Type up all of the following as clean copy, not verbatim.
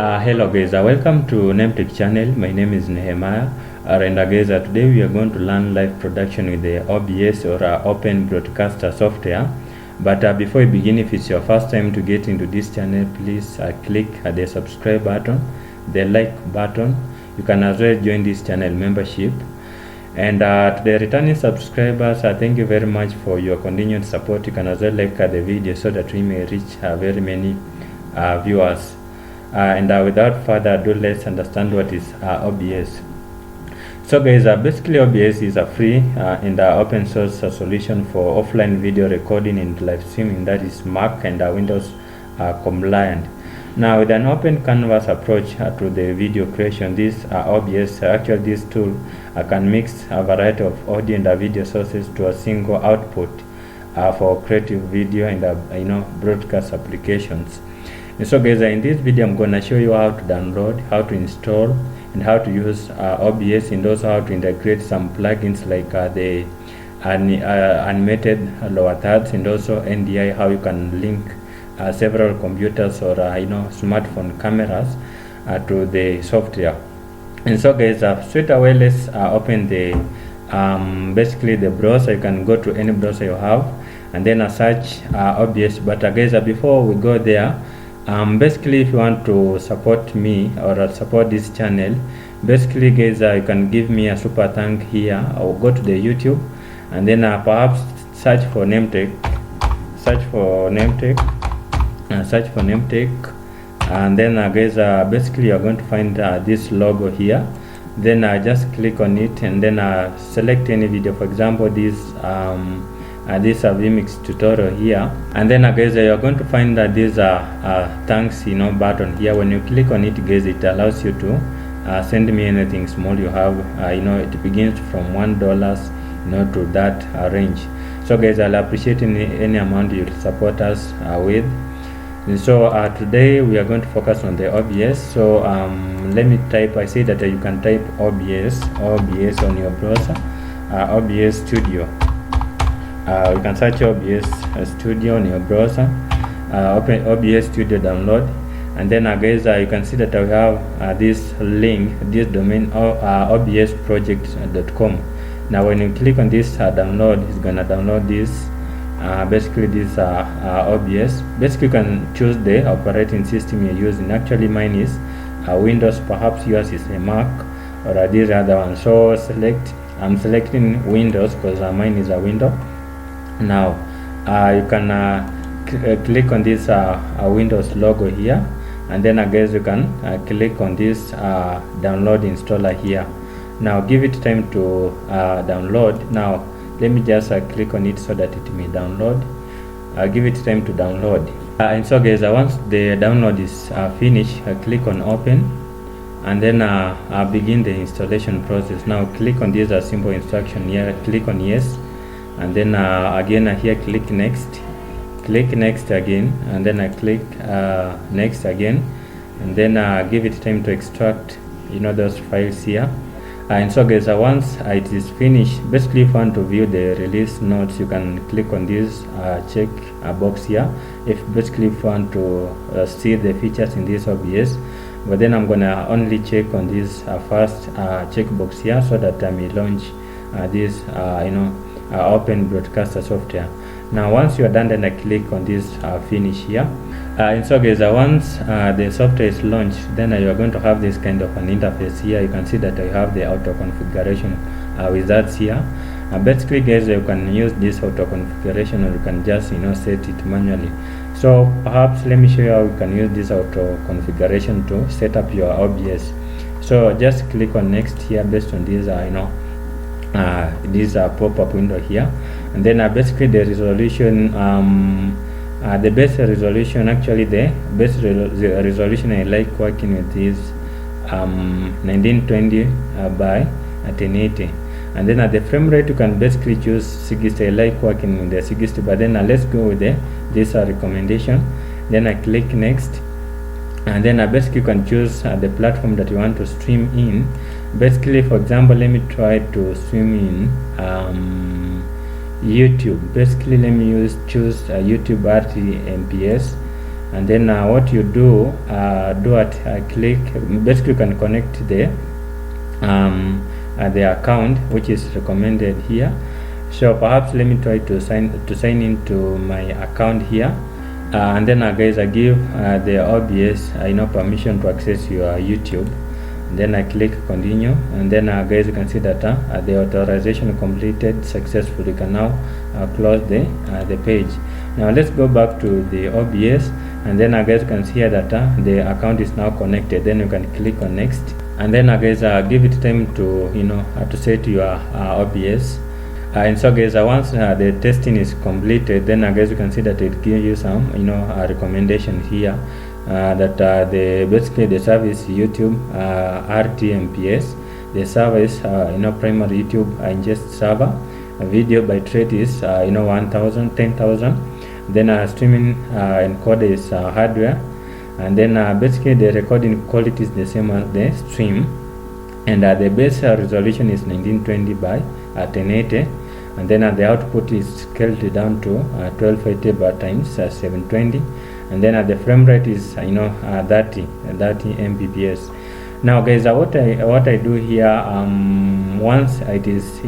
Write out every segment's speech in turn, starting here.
Hello guys, welcome to NameTech channel. My name is Nehemiah, and guys, today we are going to learn live production with the OBS or Open Broadcaster software. But before we begin, if it's your first time to get into this channel, please click the subscribe button, the like button. You can as well join this channel membership. And to the returning subscribers, thank you very much for your continued support. You can as well like the video so that we may reach very many viewers. And without further ado, let's understand what is OBS. So guys, basically OBS is a free and open source solution for offline video recording and live streaming that is Mac and Windows compliant. Now with an open canvas approach to the video creation, this OBS, this tool can mix a variety of audio and video sources to a single output for creative video and broadcast applications. And so guys, in this video I'm going to show you how to download, how to install, and how to use OBS, and also how to integrate some plugins like the animated lower thirds, and also NDI, how you can link several computers or smartphone cameras to the software. And so guys, straight away let's open the basically the browser. You can go to any browser you have and then search OBS. But guys, before we go there, basically if you want to support me or support this channel, basically guys, you can give me a super thank here, or go to the YouTube and then perhaps search for NameTech, and then guys, basically you're going to find this logo here. Then just click on it and then select any video, for example this this vmix tutorial here, and then guys, you're going to find that this thanks button here. When you click on it guys, it allows you to send me anything small you have. It begins from $1 to that range. So guys, I'll appreciate any amount you'll support us with. And so today we are going to focus on the OBS. So let me type. I say that you can type OBS on your browser, OBS Studio. You can search OBS Studio on your browser, open OBS Studio, download, and then guys, you can see that we have this link, this domain, obsproject.com. Now when you click on this download, it's gonna download this basically this OBS. Basically you can choose the operating system you're using. Actually mine is Windows, perhaps yours is a Mac or this other one. So I'm selecting Windows because mine is a Windows. Now you can click on this Windows logo here, and then guys, you can click on this download installer here. Now give it time to download. Now let me just click on it so that it may download. Give it time to download. And so guys, once the download is finished, click on open, and then begin the installation process. Now click on this simple instruction here, click on yes, and then again here click next again, and then I click next again, and then give it time to extract those files here. And so guys, once it is finished, basically if you want to view the release notes, you can click on this check box here. If you want to see the features in this OBS, but then I'm gonna only check on this first checkbox here, so that I may launch this Open Broadcaster software. Now once you are done, then I click on this finish here. And so guys, once the software is launched, then you are going to have this kind of an interface here. You can see that you have the auto configuration wizards here. Basically guys, you can use this auto configuration, or you can just set it manually. So perhaps let me show you how you can use this auto configuration to set up your OBS. So just click on next here based on this this pop-up window here, and then basically the resolution, the best resolution, actually the best resolution I like working with is 1920 by 1080, and then at the frame rate you can basically choose 60. I like working with the 60, but then let's go with this recommendation. Then I click next, and then basically you can choose the platform that you want to stream in. Basically, for example, let me try to stream in YouTube. Basically let me choose YouTube 30 MPS, and then what you do click, basically you can connect the account which is recommended here. So perhaps let me try to sign into my account here, and then guys, I give the OBS permission to access your YouTube. Then I click continue, and then guys, you can see that the authorization completed successfully. You can now close the page. Now let's go back to the OBS, and then guys, you can see here that the account is now connected. Then you can click on next, and then guys, give it time to to set your OBS. And so guys, once the testing is completed, then guys, you can see that it gives you some recommendation here that basically the service YouTube RTMPS, the service primary YouTube ingest server, video bitrate is 1000, then streaming encoder is hardware, and then basically the recording quality is the same as the stream, and the base resolution is 1920 by 1080, and then the output is scaled down to 1280 by times 720, and then the frame rate is 30 Mbps. Now guys, what I do here, once it is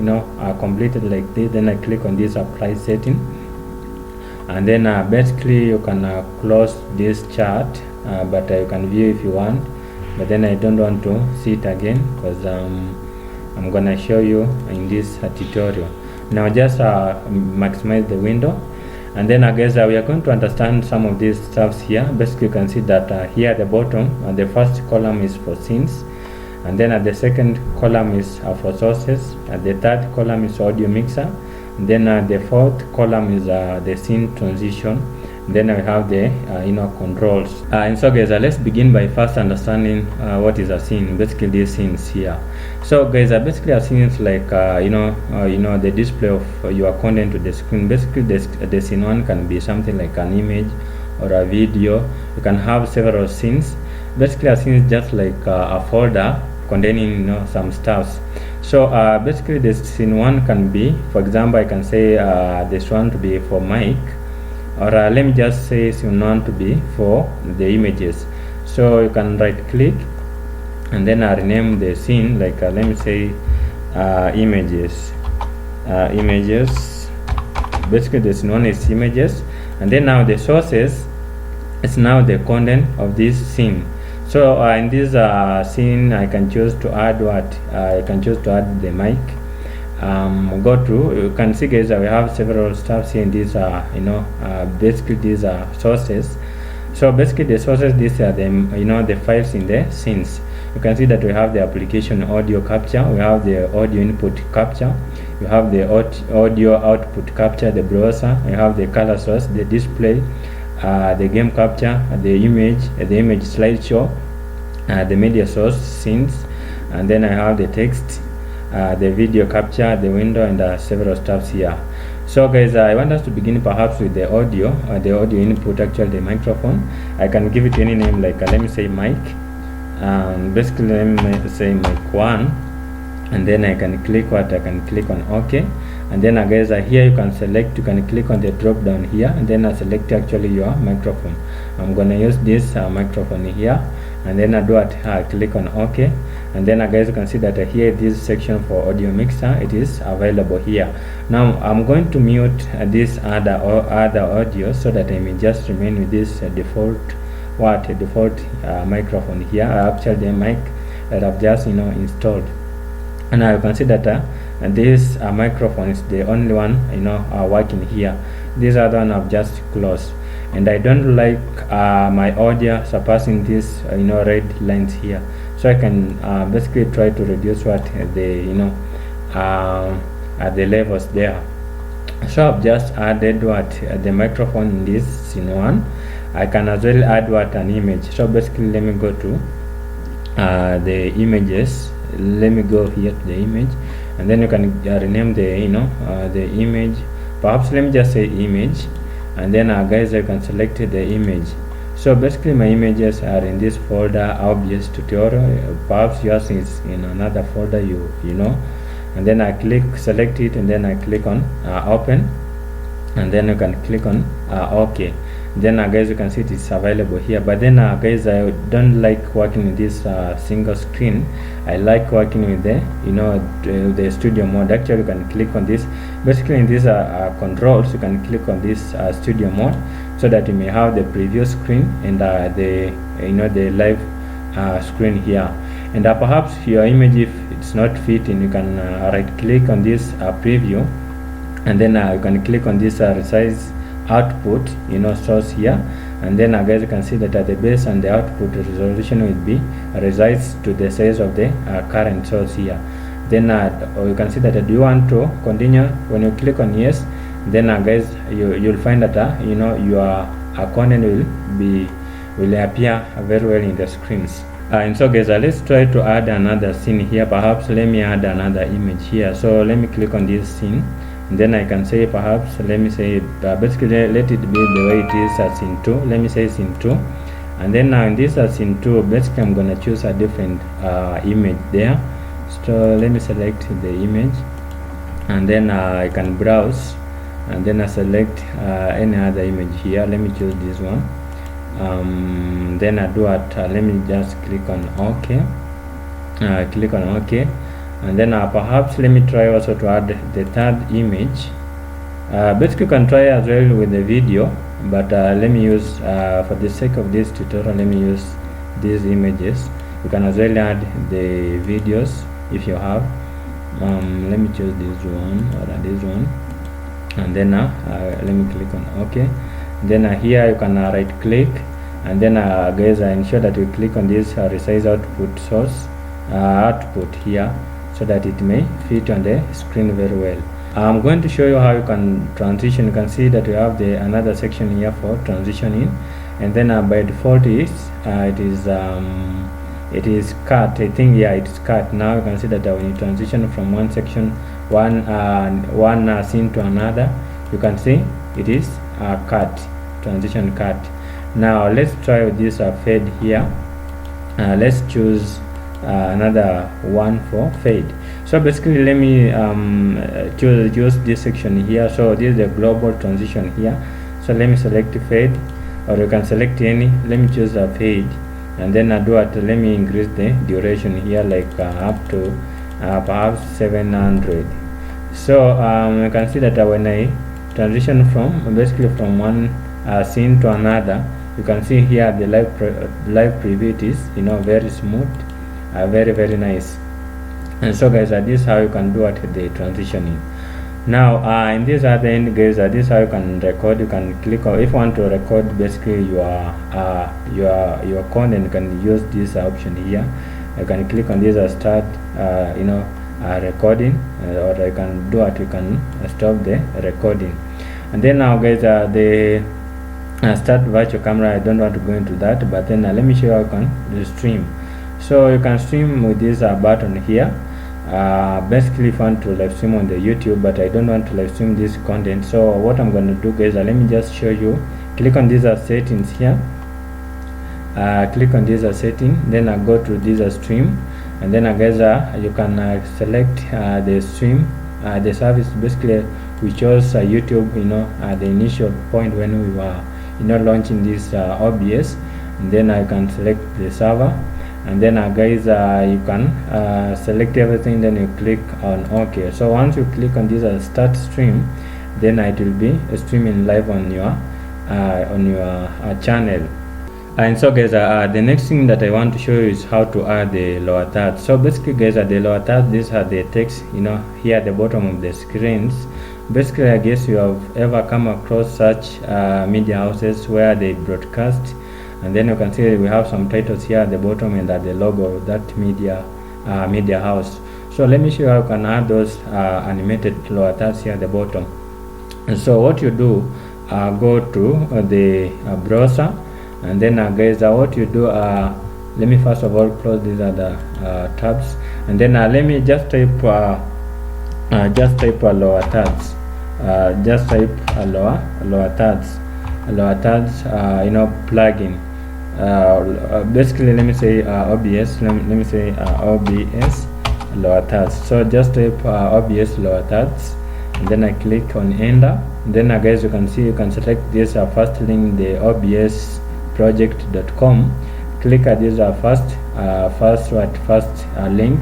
completed like this, then I click on this apply setting, and then basically you can close this chart, but you can view if you want, but then I don't want to see it again because I'm gonna show you in this tutorial. Now just maximize the window, and then guys, we are going to understand some of these stuffs here. Basically you can see that here at the bottom, the first column is for scenes, and then the second column is for sources, the third column is audio mixer, and then the fourth column is the scene transition. Then I have the controls. And so guys, let's begin by first understanding what is a scene. Basically these scenes here. So guys, basically a scene is like the display of your content to the screen. Basically the scene one can be something like an image or a video. You can have several scenes. Basically a scene is just like a folder containing some stuffs. So basically the scene one can be, for example, I can say this one to be for mic, or let me just say scene one to be for the images. So you can right click and then rename the scene, like let me say images. Basically the scene one is images, and then now the sources is now the content of this scene. So in this scene, I can choose to add what? I can choose to add the mic. Go through. You can see, guys, we have several stuffs here in these. Basically these are sources. So basically the sources, these are the the files in the scenes. You can see that we have the application audio capture, we have the audio input capture, you have the audio output capture, the browser, you have the color source, the display, the game capture, the image slideshow, the media source scenes, and then I have the text, the video capture, the window, and several stuffs here. So guys, I want us to begin perhaps with the audio input, actually the microphone. I can give it any name, like let me say mic, basically let me say mic 1, and then I can click on OK, and then guys, here you can click on the drop down here, and then select actually your microphone. I'm gonna use this microphone here, and then I click on OK, and then guys, you can see that here this section for audio mixer, it is available here. Now I'm going to mute this other audio so that I may just remain with this default microphone here, actually the mic that I've just installed. And now you can see that this microphone is the only one working here. This other one I've just closed, and I don't like my audio surpassing this red lines here. So I can basically try to reduce what the levels there. So I've just added the microphone in this scene one. I can as well add an image. So basically let me go to the images. Let me go here to the image, and then you can rename the the image. Perhaps let me just say image, and then guys, you can select the image. So basically my images are in this folder, obvious tutorial. Perhaps yours is in another folder, and then I select it, and then I click on open, and then you can click on OK. Then guys, you can see it is available here. But then guys, I don't like working with this single screen. I like working with the the studio mode. Actually, you can click on this. Basically, in these controls, you can click on this studio mode, so that you may have the preview screen and the live screen here. And perhaps your image, if it's not fitting, you can right click on this preview, and then you can click on this resize output source here, and then guys, you can see that at the base and the output resolution will be resized to the size of the current source here. Then you can see that do you want to continue. When you click on yes, then guys, you'll find that your content will appear very well in the screens. And so guys, let's try to add another scene here. Perhaps let me add another image here. So let me click on this scene, and then I can say, perhaps let me say basically let it be the way it is as scene 2. Let me say scene 2, and then now in this scene 2, basically I'm gonna choose a different image there. So let me select the image, and then I can browse, and then I select any other image here. Let me choose this one. Then I do it. Let me just click on OK. Click on OK, and then perhaps let me try also to add the third image. Basically, you can try as well with the video, but let me use for the sake of this tutorial, let me use these images. You can as well add the videos if you have. Let me choose this one or this one, and then let me click on OK. Then here you can right click, and then guys, ensure that you click on this resize output source output here, so that it may fit on the screen very well. I'm going to show you how you can transition. You can see that you have another section here for transitioning, and then by default it is cut. I think it's cut. Now you can see that when you transition from one section, one scene to another, you can see it is cut, transition cut. Now let's try with this fade here. Let's choose another one for fade. So basically, let me choose this section here. So this is the global transition here. So let me select fade, or you can select any. Let me choose a fade, and then I do it. Let me increase the duration here, like up to perhaps 700. So you can see that when I transition from from one scene to another, you can see here the live preview is very smooth, very nice. And so guys, this is how you can do it, the transitioning. Now in this other end, guys, this is how you can record. You can click on, if you want to record basically your content, you can use this option here. You can click on this start recording, or you can do it, you can stop the recording. And then now guys, the start virtual camera, I don't want to go into that, but then let me show you how you can stream. So you can stream with this button here. Basically, if you want to live stream on the YouTube, but I don't want to live stream this content, so what I'm going to do, guys, let me just show you. Click on these settings here. Click on this setting, then I go to this stream, and then guys, you can select the stream, the service. Basically, we chose YouTube, the initial point when we were launching this OBS, and then I can select the server, and then guys, you can select everything, then you click on OK. So once you click on this start stream, then it will be streaming live on your channel. And so guys, the next thing that I want to show you is how to add the lower thirds. So basically guys, the lower thirds, these are the text here at the bottom of the screens. Basically, I guess you have ever come across such media houses where they broadcast, and then you can see we have some titles here at the bottom and at the logo of that media house. So let me show you how you can add those animated lower thirds here at the bottom. And so what you do, go to the browser, and then guys, what you do, let me first of all close these other tabs, and then let me just type lower thirds. Just type lower thirds plugin. Basically, let me say OBS. Let me say OBS lower thirds. So just type OBS lower thirds, and then I click on enter. Then guys, you can see you can select this first link, the obsproject.com. click at this first link.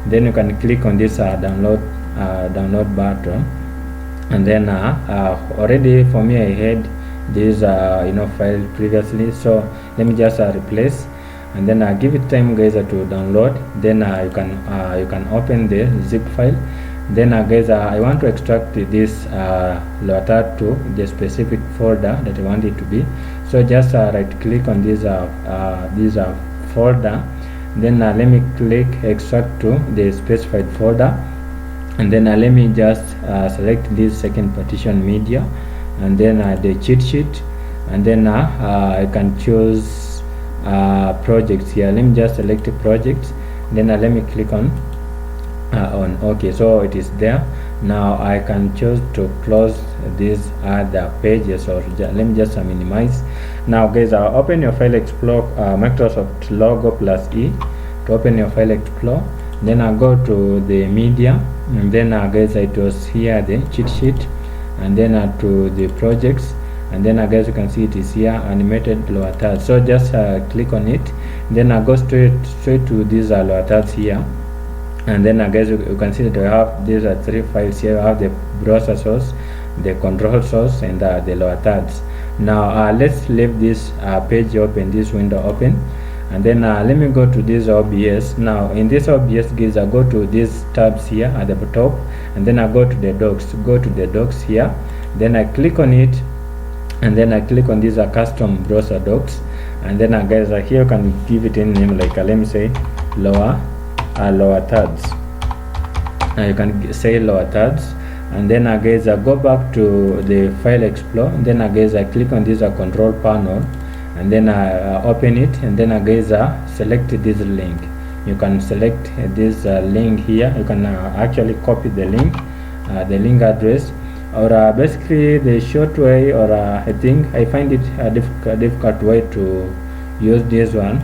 Then you can click on this download button, and then already for me I had this file previously, so let me just replace, and then give it time guys to download. Then you can open the zip file. Then guys, I want to extract this Loatat to the specific folder that I want it to be. So just right click on this folder. Then let me click extract to the specified folder, and then let me just select this second partition, media, and then the cheat sheet, and then I can choose projects here. Let me just select projects, then let me click on OK. So it is there. Now I can choose to close these other pages, or let me just minimize. Now guys, open your file explorer, Microsoft logo plus E to open your file explorer. Then I go to the media, and then guys, it was here the cheat sheet, and then to the projects, and then guys, you can see it is here, animated Loatat. So just click on it. Then I go straight to these Loatats here. And then guys, you can see that we have these 3 files here. We have the browser source, the control source, and the Loatats. Now let's leave this page open, this window open, and then let me go to this OBS. Now in this OBS guys, I go to these tabs here at the top, and then I go to the docs. Go to the docs here, then I click on it, and then I click on these custom browser docs, and then guys, here you can give it a name, like let me say Loatats. You can say Loatats, and then guys, go back to the file explorer. Then guys, I click on this control panel, and then open it, and then guys, select this link. You can select this link here. You can actually copy the link address, or basically the short way, or I think I find it a difficult way to use this one.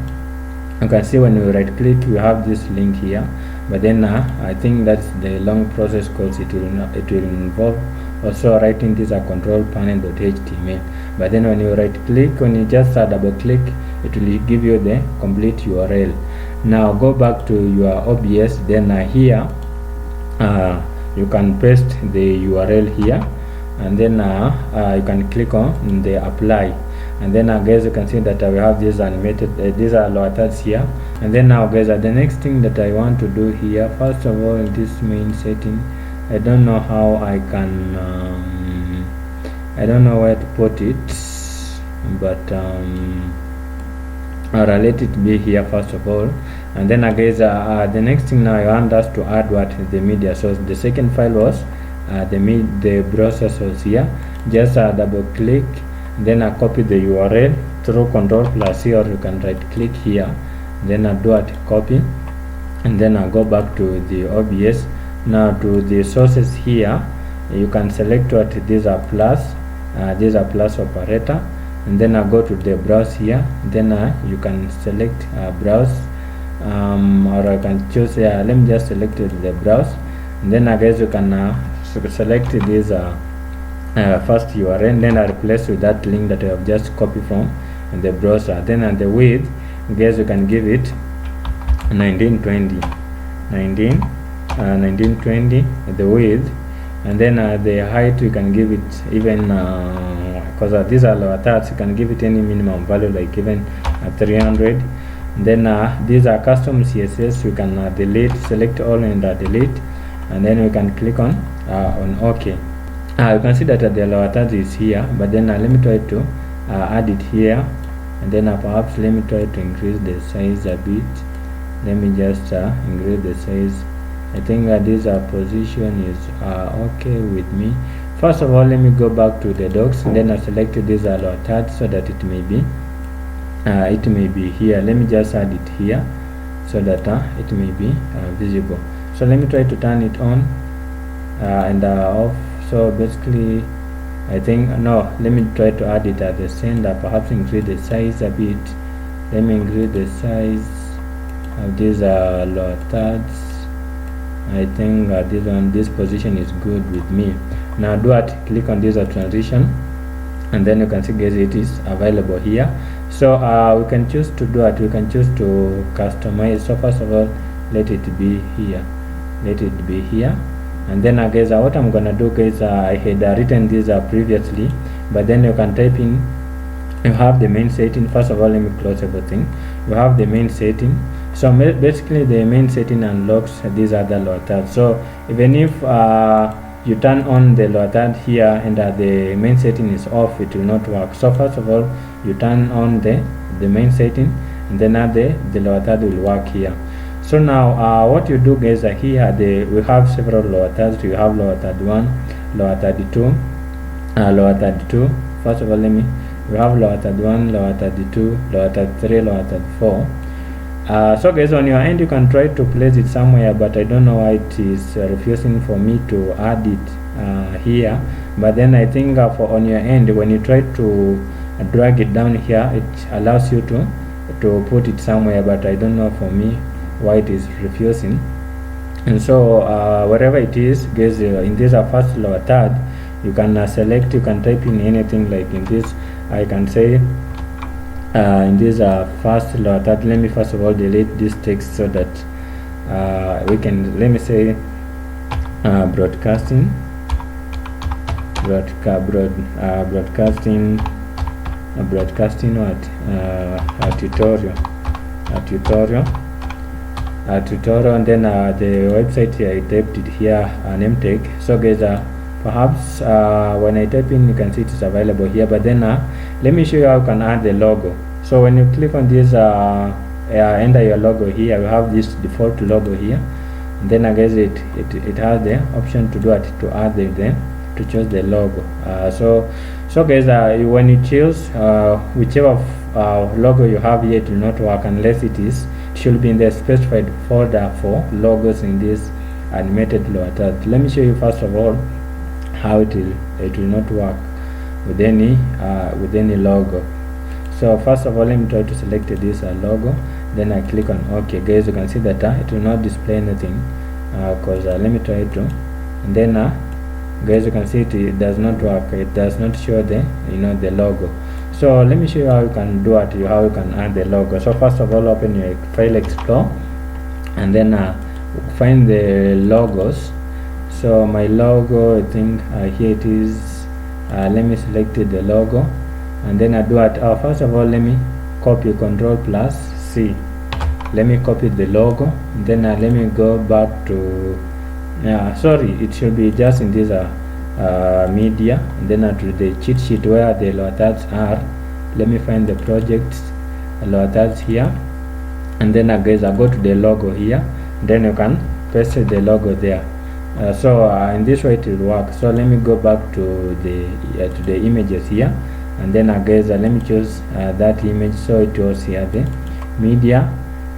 You can see when you right click, you have this link here, but then I think that's the long process, because it will involve also writing this control panel.html. But then when you right click, when you just double click, it will give you the complete URL. Now go back to your OBS. Then here you can paste the URL here, and then you can click on the apply. And then guys, you can see that we have this animated these are Loatats here. And then now guys, the next thing that I want to do here, first of all, this main setting, I don't know how I can I don't know where to put it, but or let it be here first of all. And then guys, the next thing now, I want us to add the media source. The second file was the browser source here. Just double click, then I copy the URL through Ctrl+C, or you can right click here, then I do copy, and then I go back to the OBS. Now to the sources here, you can select what these are plus operator, and then I go to the browse here. Then you can select browse, or I can choose here. Let me just select the browse, and then I guess you can select this first URL, then I replace with that link that I have just copied from the browser. Then at the width, guys, you can give it 1920 the width, and then the height you can give it even because these are Loatats, you can give it any minimum value, like even 300. Then these are custom CSS. You can delete, select all and delete, and then we can click on OK. You can see that the Loatat is here, but then let me try to add it here, and then perhaps let me try to increase the size a bit. Let me just increase the size. I think this position is okay with me. First of all, let me go back to the docs, and then I select this Loatat so that it may be here. Let me just add it here so that it may be visible. So let me try to turn it on and off. So basically, I think let me try to add it at the center, perhaps increase the size a bit. Let me increase the size of these Loatats. I think this position is good with me. Now do what, click on this transition, and then you can see guys it is available here. So we can choose to do what, we can choose to customize. So first of all, let it be here, and then guys what I'm gonna do guys, I had written this previously, but then you can type in, you have the main setting. First of all, let me close everything. You have the main setting. So basically the main setting unlocks these other lower thirds. So even if you turn on the lower third here and the main setting is off, it will not work. So first of all, you turn on the main setting, and then the lower third will work here. So now what you do guys, here we have several lower thirds. You have lower third 1, lower third 2, lower third 2. First of all, we have lower third 1, lower third 2, lower third 3, lower third 4. So guys, on your end you can try to place it somewhere, but I don't know why it is refusing for me to add it here. But then I think for on your end, when you try to drag it down here, it allows you to put it somewhere, but I don't know for me why it is refusing. And so wherever it is guys, in this first lower third, you can select, you can type in anything. Like in this, I can say in this first lower third, let me first of all delete this text so that we can, let me say broadcasting what, a tutorial, and then the website here, I typed it here, name tag. So guys, perhaps when I type in, you can see it is available here. But then let me show you how you can add the logo. So when you click on this enter your logo here, you have this default logo here, and then guys it has the option to do it, to add to choose the logo. So guys, when you choose whichever logo you have here, it will not work unless it should be in the specified folder for logos in this animated lower third. Let me show you first of all how it will not work with any logo. So first of all, let me try to select this logo, then I click on OK. Guys, you can see that it will not display anything because let me try to, and then guys, you can see it does not work. It does not show the the logo. So let me show you how you can do it, how you can add the logo. So first of all, open your file explorer, and then find the logos. So my logo, I think here it is. Let me select the logo, and then I do it. First of all, let me copy, Ctrl+C. Let me copy the logo, and then let me go back to sorry, it should be just in this media, and then to the cheat sheet where the lower thirds are. Let me find the projects lower thirds here, and then guys, I go to the logo here, then you can paste the logo there. So in this way it will work. So let me go back to the images here, and then guys, let me choose that image. So it was here the media,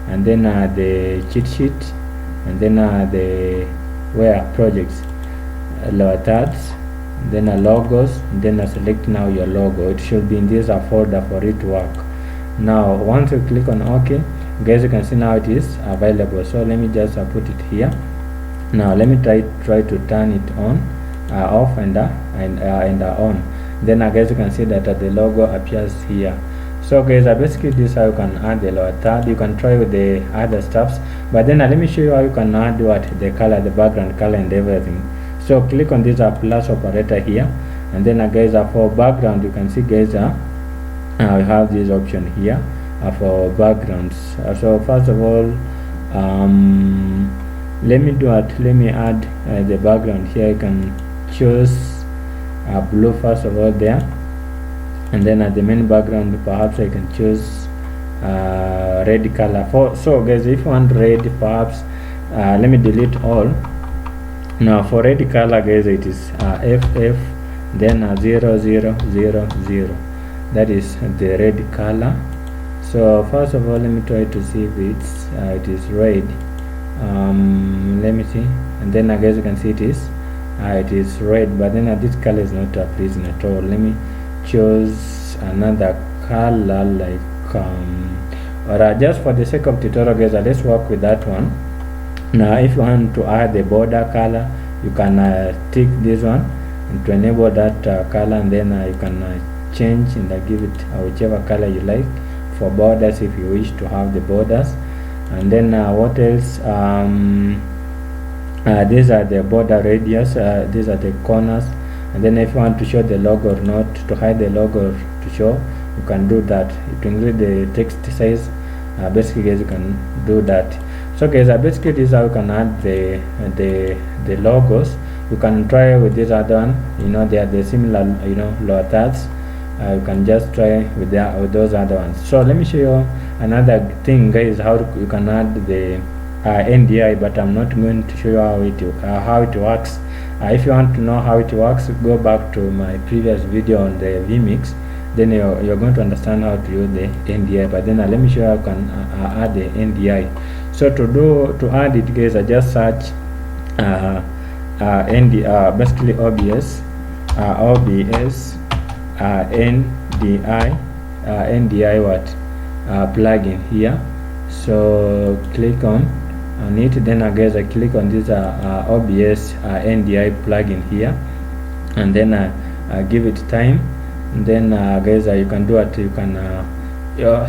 and then the cheat sheet, and then the where projects lower thirds, then logos, then select now your logo. It should be in this folder for it to work. Now once you click on OK, guys, you can see now it is available. So let me just put it here. Now let me try to turn it on, off, and on. Then guys, you can see that the logo appears here. So guys, basically this is how you can add the lower third. You can try with the other stuffs, but then let me show you how you can add the color, the background color, and everything. So click on this plus operator here, and then guys, for background, you can see guys, we have this option here for backgrounds. So first of all, let me add the background here. You can choose blue first of all there, and then at the main background perhaps I can choose red color. So guys, if you want red, perhaps let me delete all. Now for red color guys, it is FF then 0000. That is the red color. So first of all, let me try to see if it is red. Let me see, and then guys, you can see it is red, but then this color is not pleasing at all. Let me choose another color, like or just for the sake of tutorial guys, let's work with that one. Now if you want to add the border color, you can tick this one, and to enable that color, and then you can change and give it whichever color you like for borders if you wish to have the borders. And then what else? These are the border radius, these are the corners. And then if you want to show the logo or not, to hide the logo to show, you can do that. To increase the text size, basically guys, you can do that. So guys, basically this is how you can add the logos. You can try with this other one, they are the similar, lower thirds. You can just try with those other ones. So let me show you another thing guys, how you can add the NDI, but I'm not going to show you how it works. If you want to know how it works, go back to my previous video on the vMix, then you're going to understand how to use the NDI. But then let me show you how you can add the NDI. So to add it guys, I just search basically OBS NDI plugin here. So click on it, then guys I click on this OBS NDI plugin here, and then give it time, and then guys you can do it. You can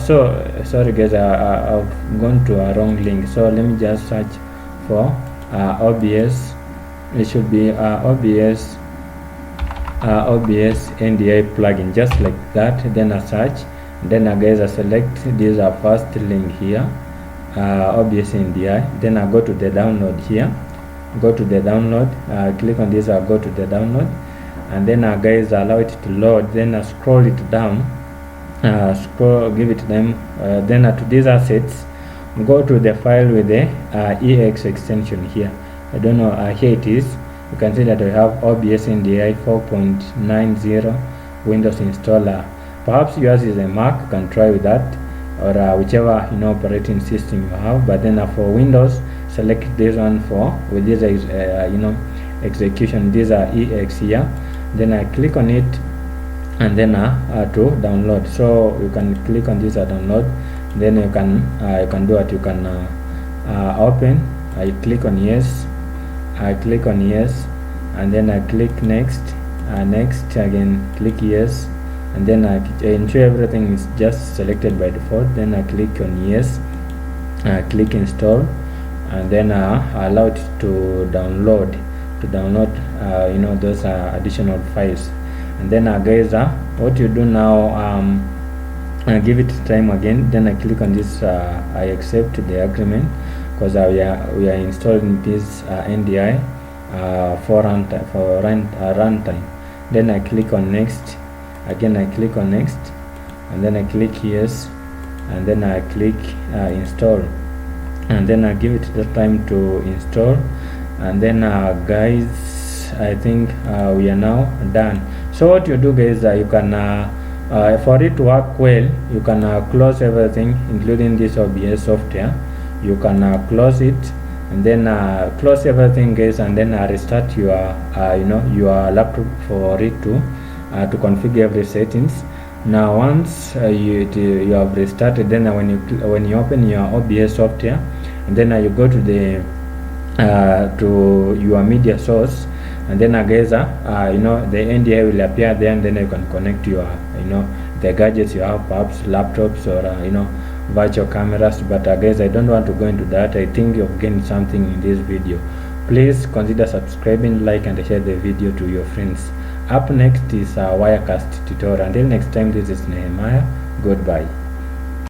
so sorry guys, I've gone to a wrong link. So let me just search for OBS. It should be OBS NDI plugin, just like that. Then I search, then guys I select this first link here, OBS NDI. Then I go to the download here, go to the download, click on this, go to the download, and then guys allow it to load. Then I scroll it down, give it time, then to these assets, go to the file with the EX extension here. I don't know, here it is. You can see that we have OBS NDI 4.90 Windows installer. Perhaps yours is a Mac, you can try with that, or whichever operating system you have. But then for Windows, select this one with this execution. These are EX here. Then I click on it, and then to download. So you can click on this download. Then you can do it. You can open. I click on yes. I click on yes, and then I click next, next again, click yes, and then I ensure everything is just selected by default. Then I click on yes, click install, and then allow it to download those additional files. And then guys, what you do now, give it time again. Then I click on this, I accept the agreement, because we are installing this NDI for runtime. Then I click on next. Again I click on next, and then I click yes, and then I click install, and then I give it the time to install. And then guys, I think we are now done. So what you do guys, you can for it to work well, you can close everything, including this OBS software. You can close it, and then close everything guys, and then restart your your laptop for it to configure every settings. Now once you have restarted, then when you open your OBS software, and then you go to the to your media source, and then guys the NDI will appear there, and then you can connect your the gadgets you have, perhaps laptops or virtual cameras. But guys, I don't want to go into that. I think you've gained something in this video. Please consider subscribing, like, and share the video to your friends. Up next is a Wirecast tutorial. Until next time, this is Nehemiah. Goodbye.